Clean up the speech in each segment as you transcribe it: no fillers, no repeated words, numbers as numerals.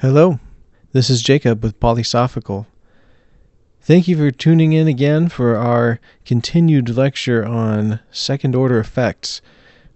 Hello, this is Jacob with Polysophical. Thank you for tuning in again for our continued lecture on second-order effects.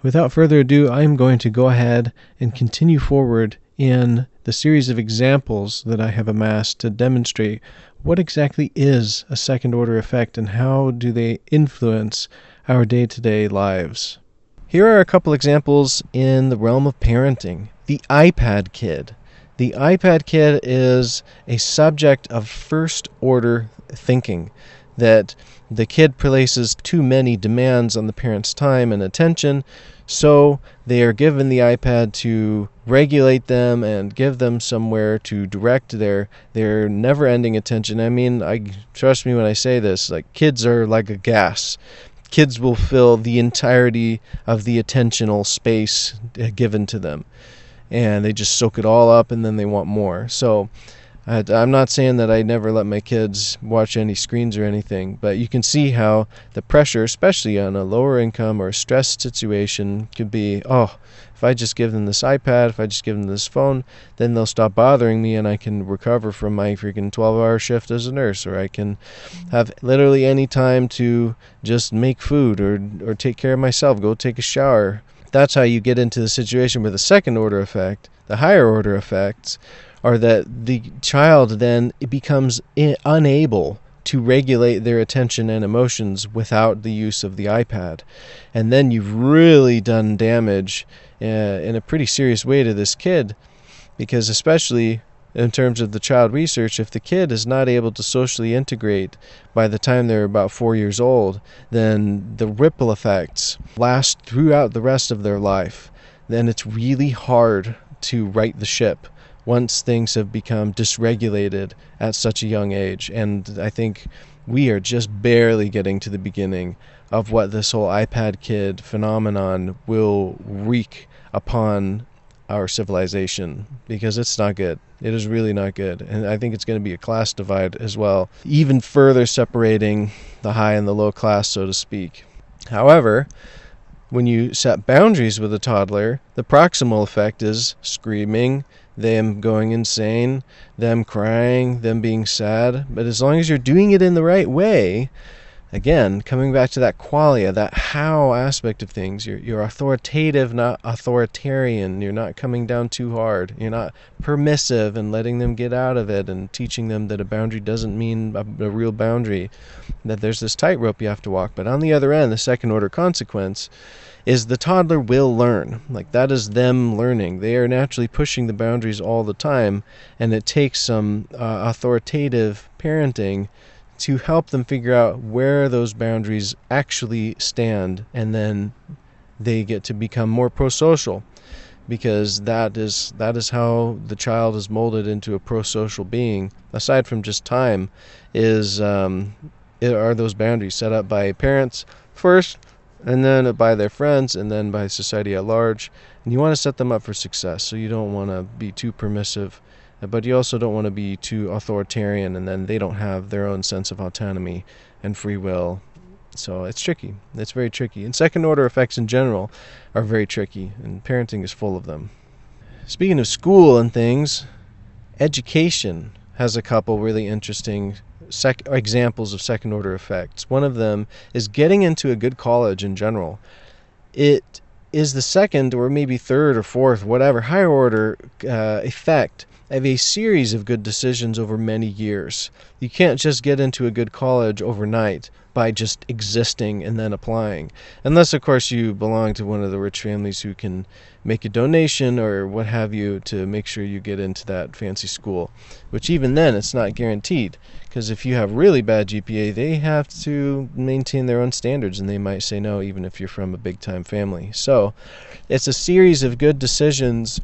Without further ado, I'm going to go ahead and continue forward in the series of examples that I have amassed to demonstrate what exactly is a second-order effect and how do they influence our day-to-day lives. Here are a couple examples in the realm of parenting. The iPad kid. The iPad kid is a subject of first-order thinking, that the kid places too many demands on the parent's time and attention, so they are given the iPad to regulate them and give them somewhere to direct their never-ending attention. I mean, trust me when I say this, like, kids are like a gas. Kids will fill the entirety of the attentional space given to them, and they just soak it all up, and then they want more. So I'm not saying that I never let my kids watch any screens or anything, but you can see how the pressure, especially on a lower income or a stressed situation, could be, if I just give them this iPad, if I just give them this phone, then they'll stop bothering me and I can recover from my freaking 12-hour shift as a nurse, or I can have literally any time to just make food or take care of myself, go take a shower. That's how you get into the situation where the second order effect, the higher order effects, are that the child then becomes unable to regulate their attention and emotions without the use of the iPad. And then you've really done damage in a pretty serious way to this kid, because especially in terms of the child research, if the kid is not able to socially integrate by the time they're about 4 years old, then the ripple effects last throughout the rest of their life. Then it's really hard to right the ship once things have become dysregulated at such a young age. And I think we are just barely getting to the beginning of what this whole iPad kid phenomenon will wreak upon our civilization, because it's not good. It is really not good. And I think it's going to be a class divide as well, even further separating the high and the low class, so to speak. However, when you set boundaries with a toddler, the proximal effect is screaming, them going insane, them crying, them being sad. But as long as you're doing it in the right way, again, coming back to that qualia, that how aspect of things, you're authoritative, not authoritarian. You're not coming down too hard. You're not permissive and letting them get out of it and teaching them that a boundary doesn't mean a real boundary, that there's this tightrope you have to walk. But on the other end, the second order consequence is the toddler will learn. Like, that is them learning. They are naturally pushing the boundaries all the time, and it takes some authoritative parenting to help them figure out where those boundaries actually stand, and then they get to become more pro-social, because that is how the child is molded into a pro-social being. Aside from just time, are those boundaries set up by parents first, and then by their friends, and then by society at large. And you want to set them up for success, so you don't want to be too permissive, but you also don't want to be too authoritarian, and then they don't have their own sense of autonomy and free will. So it's tricky. It's very tricky. And second order effects in general are very tricky, and parenting is full of them. Speaking of school and things, education has a couple really interesting examples of second order effects. One of them is getting into a good college in general. It is the second, or maybe third or fourth, whatever, higher order effect of a series of good decisions over many years. You can't just get into a good college overnight by just existing and then applying. Unless, of course, you belong to one of the rich families who can make a donation or what have you to make sure you get into that fancy school, which even then it's not guaranteed, because if you have really bad GPA, they have to maintain their own standards, and they might say no even if you're from a big-time family. So it's a series of good decisions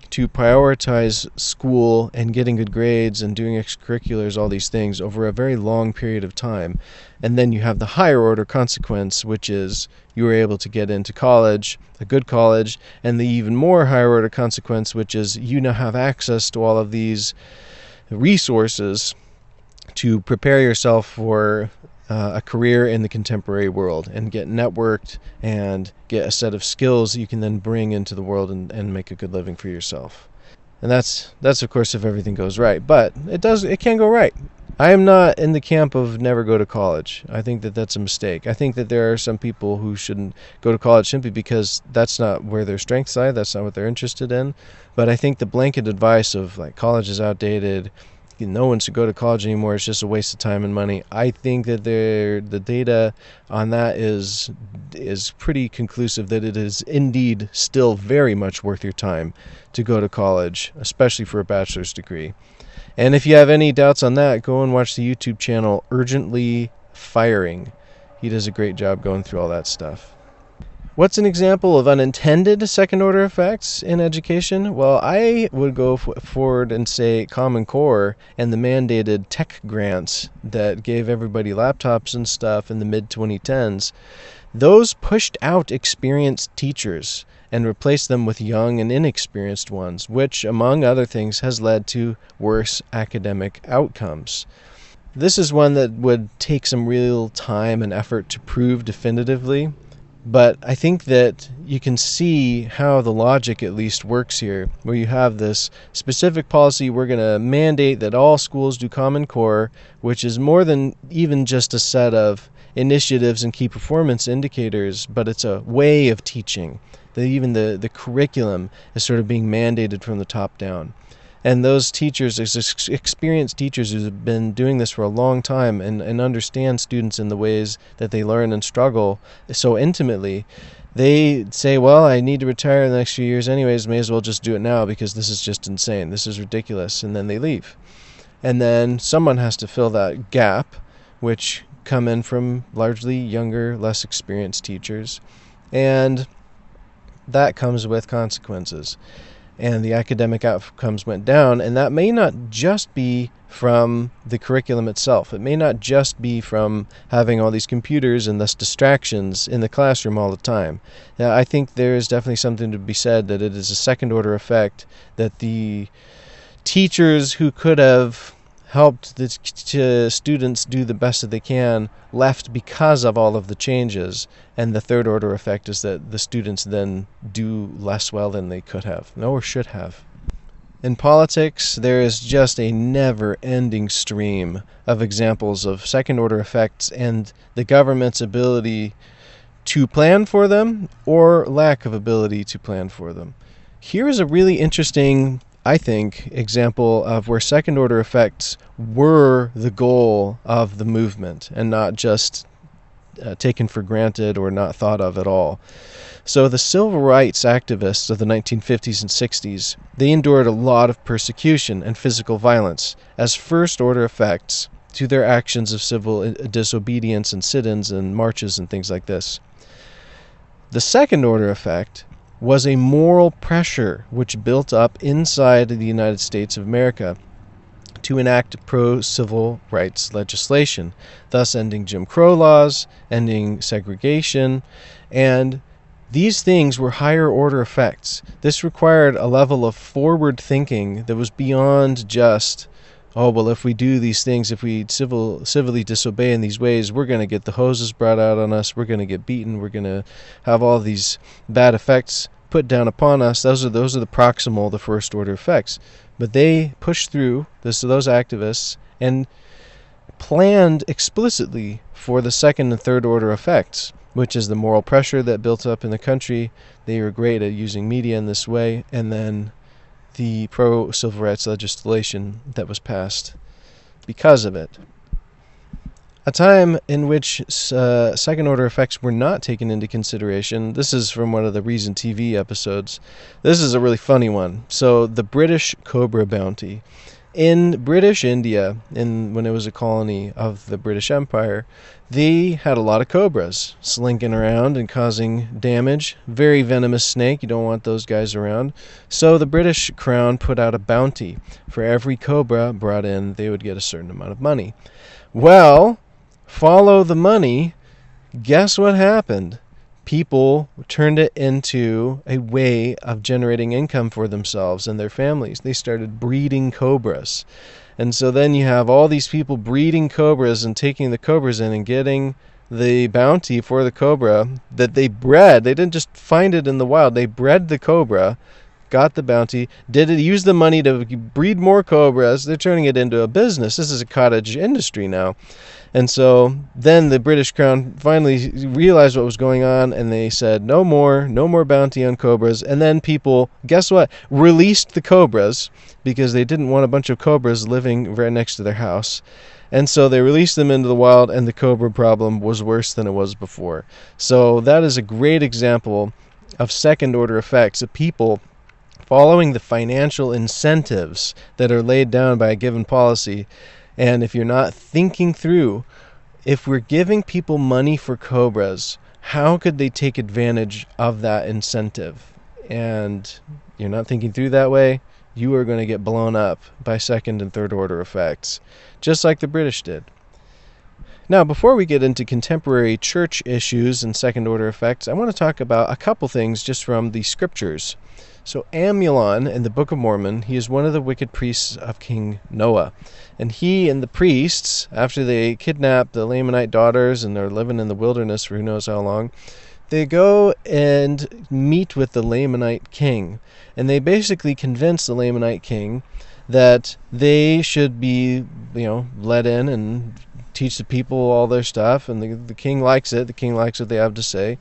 to prioritize school and getting good grades and doing extracurriculars, all these things, over a very long period of time. And then you have the higher order consequence, which is you were able to get into college, a good college, and the even more higher order consequence, which is you now have access to all of these resources to prepare yourself for a career in the contemporary world and get networked and get a set of skills you can then bring into the world and make a good living for yourself. And that's of course if everything goes right. But it can go right. I am not in the camp of never go to college. I think that that's a mistake. I think that there are some people who shouldn't go to college simply because that's not where their strengths lie. That's not what they're interested in. But I think the blanket advice of like college is outdated, no one should go to college anymore, it's just a waste of time and money. I think that the data on that is pretty conclusive that it is indeed still very much worth your time to go to college, especially for a bachelor's degree. And if you have any doubts on that, go and watch the YouTube channel Urgently Firing. He does a great job going through all that stuff. What's an example of unintended second-order effects in education? Well, I would go forward and say Common Core and the mandated tech grants that gave everybody laptops and stuff in the mid-2010s. Those pushed out experienced teachers and replaced them with young and inexperienced ones, which, among other things, has led to worse academic outcomes. This is one that would take some real time and effort to prove definitively. But I think that you can see how the logic at least works here, where you have this specific policy, we're going to mandate that all schools do Common Core, which is more than even just a set of initiatives and key performance indicators, but it's a way of teaching. Even the curriculum is sort of being mandated from the top down. And those teachers, as experienced teachers who have been doing this for a long time and understand students in the ways that they learn and struggle so intimately, they say, well, I need to retire in the next few years anyways, may as well just do it now because this is just insane. This is ridiculous. And then they leave. And then someone has to fill that gap, which come in from largely younger, less experienced teachers. And that comes with consequences. And the academic outcomes went down, and that may not just be from the curriculum itself. It may not just be from having all these computers and thus distractions in the classroom all the time. Now, I think there is definitely something to be said that it is a second-order effect, that the teachers who could have helped the students do the best that they can left because of all of the changes. And the third order effect is that the students then do less well than they could have, or should have. In politics, there is just a never-ending stream of examples of second-order effects and the government's ability to plan for them or lack of ability to plan for them. Here is a really interesting, I think, example of where second-order effects were the goal of the movement and not just taken for granted or not thought of at all. So the civil rights activists of the 1950s and 60s, they endured a lot of persecution and physical violence as first-order effects to their actions of civil disobedience and sit-ins and marches and things like this. The second-order effect was a moral pressure which built up inside the United States of America to enact pro-civil rights legislation, thus ending Jim Crow laws, ending segregation, and these things were higher order effects. This required a level of forward thinking that was beyond just, oh, well, if we do these things, if we civilly disobey in these ways, we're going to get the hoses brought out on us, we're going to get beaten, we're going to have all these bad effects put down upon us. Those are the proximal, the first order effects. But they pushed through those activists and planned explicitly for the second and third order effects, which is the moral pressure that built up in the country. They were great at using media in this way, and then the pro-civil rights legislation that was passed because of it. A time in which second-order effects were not taken into consideration. This is from one of the Reason TV episodes. This is a really funny one. So, the British Cobra bounty. In British India, when it was a colony of the British Empire, they had a lot of cobras slinking around and causing damage. Very venomous snake. You don't want those guys around. So the British Crown put out a bounty. For every cobra brought in, they would get a certain amount of money. Well, follow the money. Guess what happened? People turned it into a way of generating income for themselves and their families. They started breeding cobras. And so then you have all these people breeding cobras and taking the cobras in and getting the bounty for the cobra that they bred. They didn't just find it in the wild. They bred the cobra, got the bounty, used the money to breed more cobras. They're turning it into a business. This is a cottage industry now. And so then the British Crown finally realized what was going on, and they said, no more bounty on cobras. And then people, guess what, released the cobras because they didn't want a bunch of cobras living right next to their house. And so they released them into the wild, and the cobra problem was worse than it was before. So that is a great example of second-order effects of people following the financial incentives that are laid down by a given policy. And if you're not thinking through, if we're giving people money for cobras, how could they take advantage of that incentive? And you're not thinking through that way, you are going to get blown up by second and third order effects, just like the British did. Now, before we get into contemporary church issues and second order effects, I want to talk about a couple things just from the scriptures. So Amulon in the Book of Mormon, he is one of the wicked priests of King Noah. And he and the priests, after they kidnap the Lamanite daughters and they're living in the wilderness for who knows how long, they go and meet with the Lamanite king. And they basically convince the Lamanite king that they should be, let in and teach the people all their stuff. And the king likes it. The king likes what they have to say.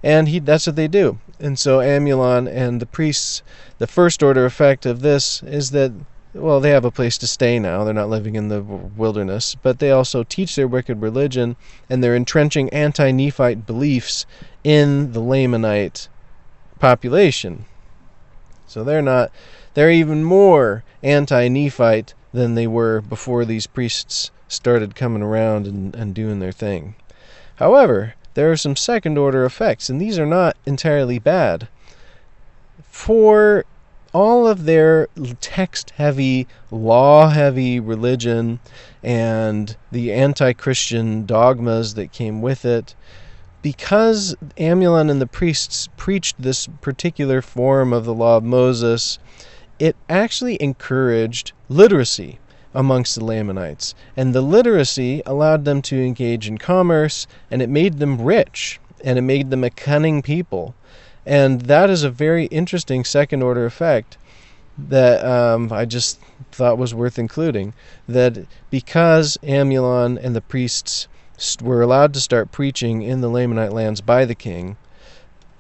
And that's what they do. And so Amulon and the priests, the first order effect of this is that, well, they have a place to stay now. They're not living in the wilderness. But they also teach their wicked religion, and they're entrenching anti-Nephite beliefs in the Lamanite population. So they're even more anti-Nephite than they were before these priests started coming around and doing their thing. However, there are some second-order effects, and these are not entirely bad. For all of their text-heavy, law-heavy religion and the anti-Christian dogmas that came with it, because Amulon and the priests preached this particular form of the law of Moses, it actually encouraged literacy amongst the Lamanites. And the literacy allowed them to engage in commerce, and it made them rich, and it made them a cunning people. And that is a very interesting second-order effect that I just thought was worth including, that because Amulon and the priests were allowed to start preaching in the Lamanite lands by the king,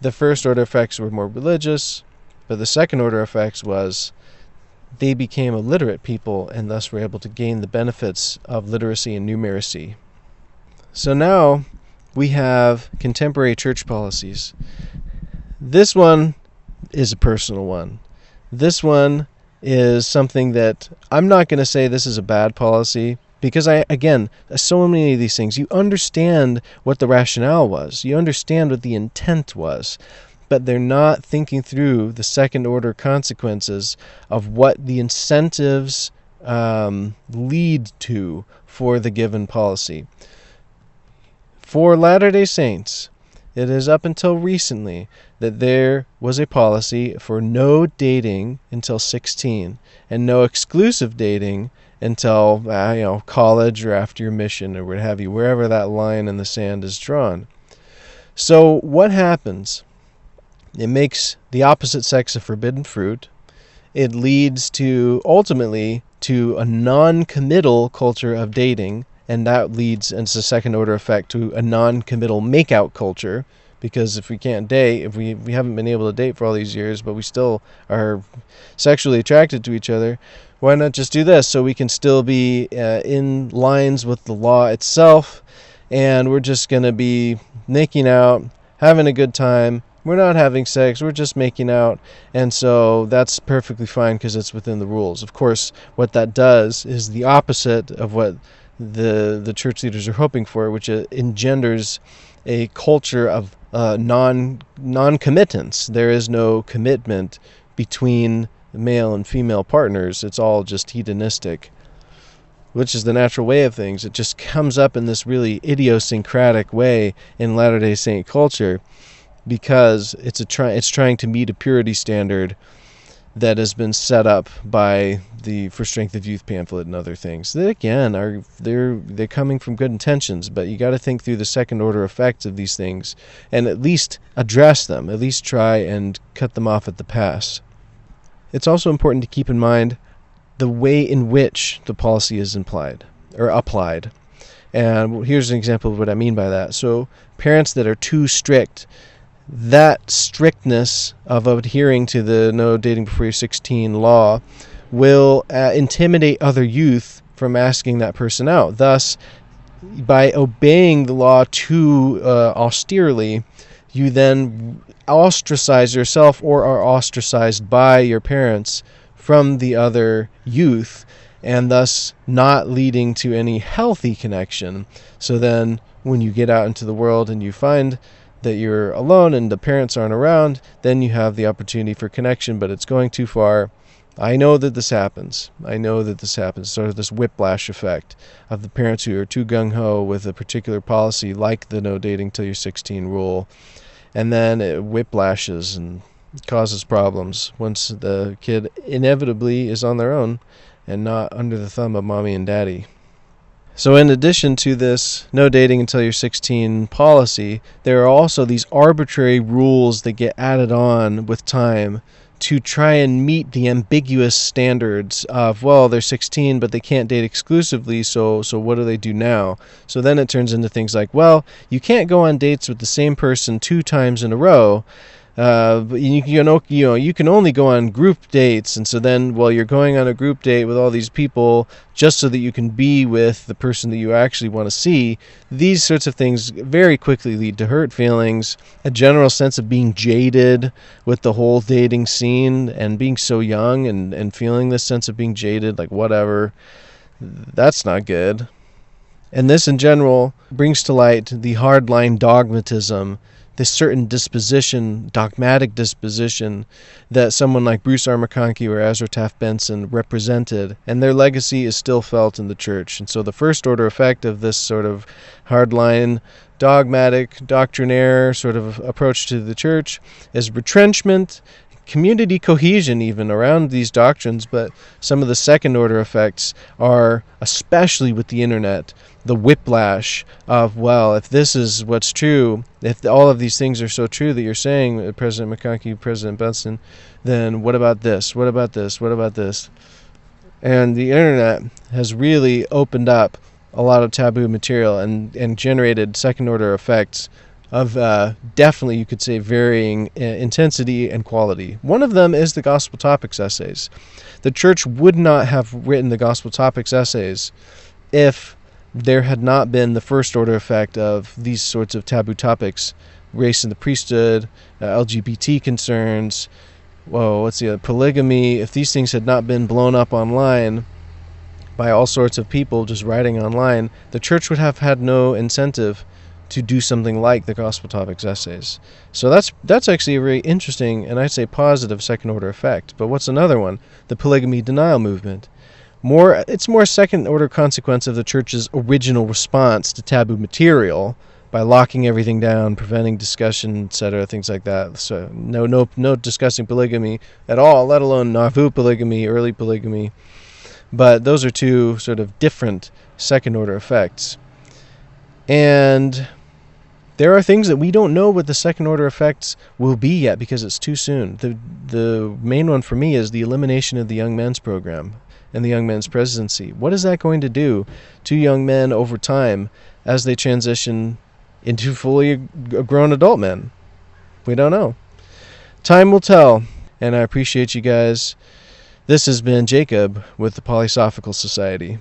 the first-order effects were more religious, but the second-order effects was they became a literate people and thus were able to gain the benefits of literacy and numeracy. So now we have contemporary church policies. This one is a personal one. This one is something that I'm not going to say this is a bad policy, because so many of these things, you understand what the rationale was. You understand what the intent was. But they're not thinking through the second-order consequences of what the incentives lead to for the given policy. For Latter-day Saints, it is up until recently that there was a policy for no dating until 16 and no exclusive dating until college or after your mission or what have you, wherever that line in the sand is drawn. So what happens? It makes the opposite sex a forbidden fruit. It leads ultimately to a non-committal culture of dating, and that leads, and it's a second-order effect, to a non-committal make-out culture, because if we can't date, if we haven't been able to date for all these years, but we still are sexually attracted to each other, why not just do this so we can still be in lines with the law itself, and we're just going to be making out, having a good time. We're not having sex, we're just making out, and so that's perfectly fine because it's within the rules. Of course, what that does is the opposite of what the church leaders are hoping for, which engenders a culture of non-committance. There is no commitment between male and female partners. It's all just hedonistic, which is the natural way of things. It just comes up in this really idiosyncratic way in Latter-day Saint culture, because it's trying to meet a purity standard that has been set up by the For Strength of Youth pamphlet and other things. That again they're coming from good intentions, but you got to think through the second order effects of these things and at least address them. At least try and cut them off at the pass. It's also important to keep in mind the way in which the policy is applied. And here's an example of what I mean by that. So parents that are too strict, that strictness of adhering to the no dating before you're 16 law will intimidate other youth from asking that person out. Thus, by obeying the law too austerely, you then ostracize yourself or are ostracized by your parents from the other youth, and thus not leading to any healthy connection. So then when you get out into the world and you find that you're alone and the parents aren't around, then you have the opportunity for connection, but it's going too far. I know that this happens. Sort of this whiplash effect of the parents who are too gung-ho with a particular policy, like the no dating till you're 16 rule, and then it whiplashes and causes problems once the kid inevitably is on their own and not under the thumb of mommy and daddy. So in addition to this no dating until you're 16 policy, there are also these arbitrary rules that get added on with time to try and meet the ambiguous standards of, well, they're 16, but they can't date exclusively, so what do they do now? So then it turns into things like, well, you can't go on dates with the same person 2 times in a row, but you can only go on group dates, and so then, well, you're going on a group date with all these people just so that you can be with the person that you actually want to see. These sorts of things very quickly lead to hurt feelings, a general sense of being jaded with the whole dating scene and being so young and feeling this sense of being jaded, like whatever. That's not good. And this in general brings to light the hardline dogmatism, this certain dogmatic disposition that someone like Bruce R. McConkie or Ezra Taft Benson represented, and their legacy is still felt in the church. And so the first order effect of this sort of hardline, dogmatic, doctrinaire sort of approach to the church is retrenchment, community cohesion even around these doctrines. But some of the second order effects are, especially with the internet, the whiplash of, well, if this is what's true, if all of these things are so true that you're saying, President McConkie, President Benson, then what about this? What about this? What about this? And the internet has really opened up a lot of taboo material and generated second order effects of definitely, you could say, varying intensity and quality. One of them is the Gospel Topics essays. The church would not have written the Gospel Topics essays if there had not been the first order effect of these sorts of taboo topics, race and the priesthood, LGBT concerns, polygamy. If these things had not been blown up online by all sorts of people just writing online, the church would have had no incentive to do something like the Gospel Topics essays. So that's actually a very interesting and I'd say positive second order effect. But what's another one? The polygamy denial movement. It's more second order consequence of the church's original response to taboo material by locking everything down, preventing discussion, etc., things like that. So no discussing polygamy at all, let alone Nauvoo polygamy, early polygamy. But those are two sort of different second order effects. And there are things that we don't know what the second order effects will be yet because it's too soon. The main one for me is the elimination of the young men's program and the young men's presidency. What is that going to do to young men over time as they transition into fully grown adult men? We don't know. Time will tell, and I appreciate you guys. This has been Jacob with the Polysophical Society.